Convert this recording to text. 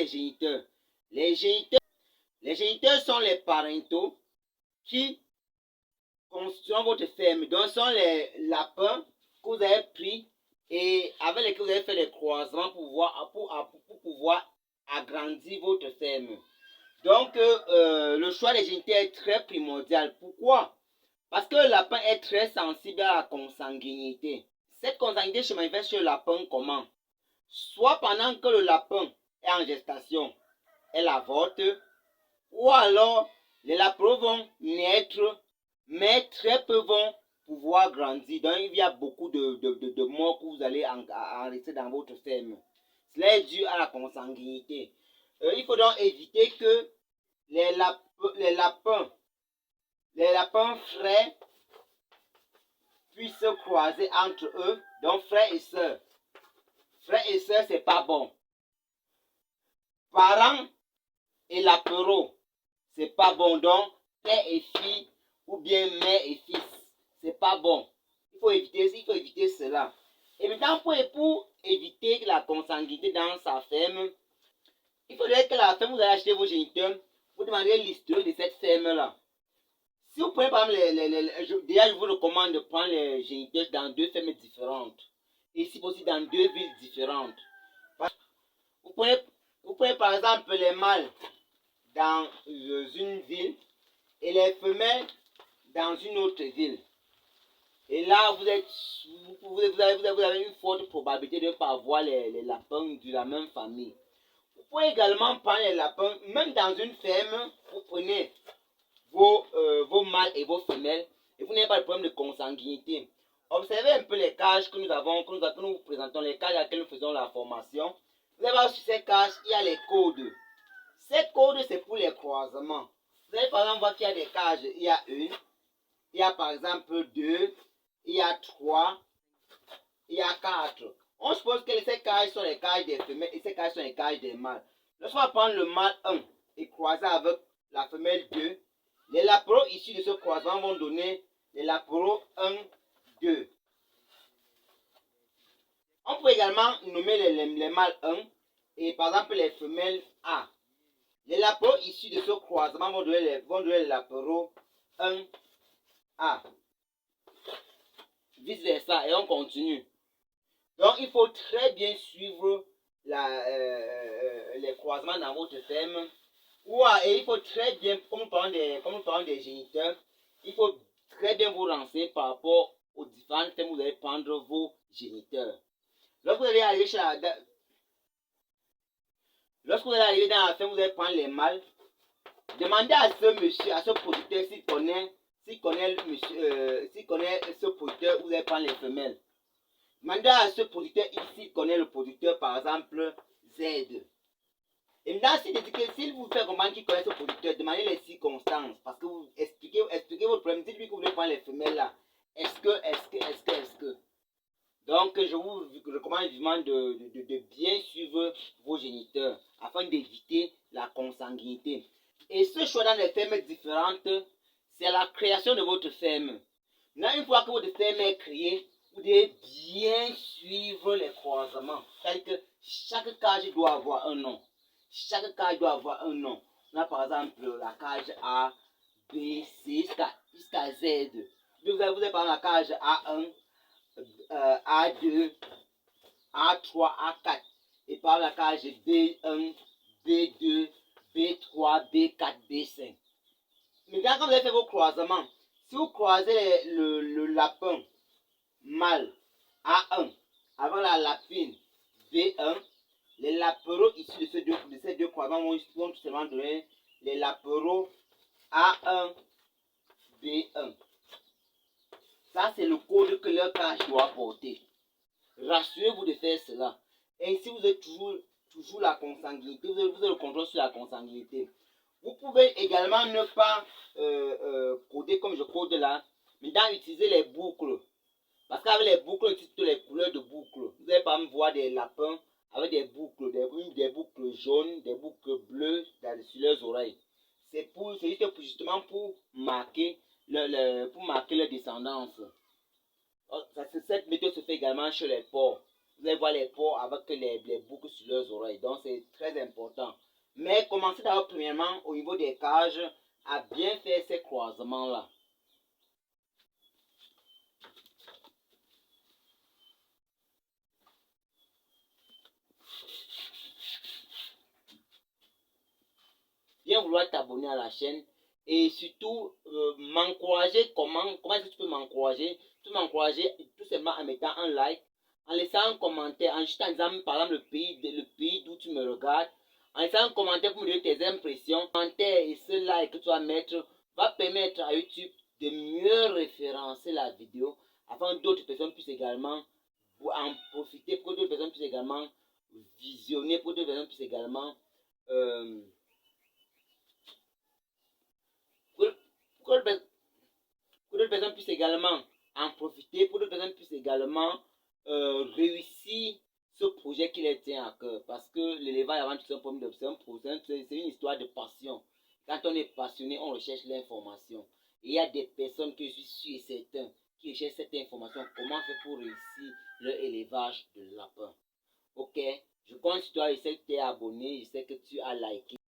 des géniteurs. Les géniteurs sont les parentaux qui constituent votre ferme. Donc, ce sont les lapins que vous avez pris et avec lesquels vous avez fait les croisements pour pouvoir agrandir votre ferme. Donc, le choix des géniteurs est très primordial. Pourquoi? Parce que le lapin est très sensible à la consanguinité. Cette consanguinité se manifeste chez le lapin comment? Soit pendant que le lapin est en gestation, elle avorte, ou alors les lapins vont naître, mais très peu vont pouvoir grandir. Donc il y a beaucoup de morts que vous allez enregistrer dans votre ferme. Cela est dû à la consanguinité. Il faut donc éviter que les lapins frères puissent se croiser entre eux. Donc frères et sœurs. Frères et sœurs, c'est pas bon. Parents et lapéraux, c'est pas bon. Donc père et fille ou bien mère et fils, c'est pas bon. Il faut éviter cela. Et maintenant, pour éviter la consanguinité dans sa ferme, il faudrait que la ferme, vous allez acheter vos géniteurs, vous demandez l'historique de cette ferme-là. Si vous prenez par exemple, déjà je vous recommande de prendre les géniteurs dans 2 fermes différentes. Et si possible dans 2 villes différentes. Vous prenez par exemple les mâles dans une ville et les femelles dans une autre ville. Et là, vous avez une forte probabilité de ne pas avoir les lapins de la même famille. Vous pouvez également prendre les lapins, même dans une ferme, vous prenez vos mâles et vos femelles et vous n'avez pas de problème de consanguinité. Observez un peu les cages que nous vous présentons, les cages à laquelle nous faisons la formation. Vous allez voir sur ces cages, il y a les codes. Ces codes, c'est pour les croisements. Vous allez par exemple voir qu'il y a des cages, il y a une, il y a par exemple 2, il y a 3, il y a 4. On suppose que ces cages sont les cages des femelles et ces cages sont les cages des mâles. Lorsqu'on va prendre le mâle 1 et croiser avec la femelle 2, les lapéraux issus de ce croisement vont donner les lapéraux 1, 2. On peut également nommer les mâles 1 et par exemple les femelles A. Les lapéraux issus de ce croisement vont donner les lapéraux 1, A. Vice versa et on continue. Donc il faut très bien suivre les croisements dans votre ferme. Et il faut très bien, comme nous parlons des géniteurs, il faut très bien vous renseigner par rapport aux différentes fermes où vous allez prendre vos géniteurs. Lorsque vous allez arriver dans la ferme, vous allez prendre les mâles. Demandez à ce monsieur, à ce producteur, s'il connaît ce producteur où vous allez prendre les femelles. Demandez à ce producteur s'il connaît le producteur, par exemple, Z. Et maintenant, s'il vous fait comprendre qu'il connaît ce producteur, demandez les circonstances. Parce que vous expliquez votre problème. Dites-lui que vous voulez prendre les femelles là. Est-ce que. Donc, je vous recommande vivement de bien suivre vos géniteurs afin d'éviter la consanguinité. Et ce choix dans des fermes différentes, c'est la création de votre ferme. Maintenant, une fois que votre ferme est créée, vous devez bien suivre les croisements. C'est-à-dire que chaque cage doit avoir un nom. Chaque cage doit avoir un nom. On a par exemple la cage A, B, C, jusqu'à Z. Vous avez par exemple la cage A1, A2, A3, A4. Et par la cage B1, B2, B3, B4, B5. Maintenant, quand vous avez fait vos croisements, si vous croisez le lapin mâle A1 avant la lapine B1, les lapéraux issus de ces deux croisements vont tout simplement donner les lapéraux A1, B1. Ça, c'est le code que leur cage doit porter. Rassurez-vous de faire cela. Ainsi, vous avez toujours la consanguinité, vous avez le contrôle sur la consanguinité. Vous pouvez également ne pas coder comme je code là, mais utiliser les boucles. Parce qu'avec les boucles, on utilise toutes les couleurs de boucles. Vous allez pas me voir des lapins avec des boucles jaunes, des boucles bleues sur leurs oreilles. C'est justement pour marquer leur descendance. Cette méthode se fait également chez les porcs. vous allez voir les porcs avec les boucles sur leurs oreilles. Donc, c'est très important. Mais commencez d'abord premièrement au niveau des cages à bien faire ces croisements-là. Bien vouloir t'abonner à la chaîne et surtout m'encourager. Comment est-ce que tu peux m'encourager? Tu peux m'encourager tout simplement en mettant un like, en laissant un commentaire, en juste en disant par exemple le pays d'où tu me regardes, en laissant un commentaire pour me donner tes impressions. Le commentaire et ce like que tu vas mettre va permettre à YouTube de mieux référencer la vidéo afin que d'autres personnes puissent également en profiter, pour que d'autres personnes puissent également visionner, pour que d'autres personnes puissent également pour que d'autres personnes puissent également en profiter, pour que d'autres personnes puissent également réussir ce projet qui les tient à cœur. Parce que l'élevage avant tout c'est un problème c'est une histoire de passion. Quand on est passionné, on recherche l'information. Et il y a des personnes que je suis sûr et certain qui recherchent cette information. Comment faire pour réussir leur élevage de lapins. Ok, je compte sur toi, je sais que tu es abonné, je sais que tu as liké.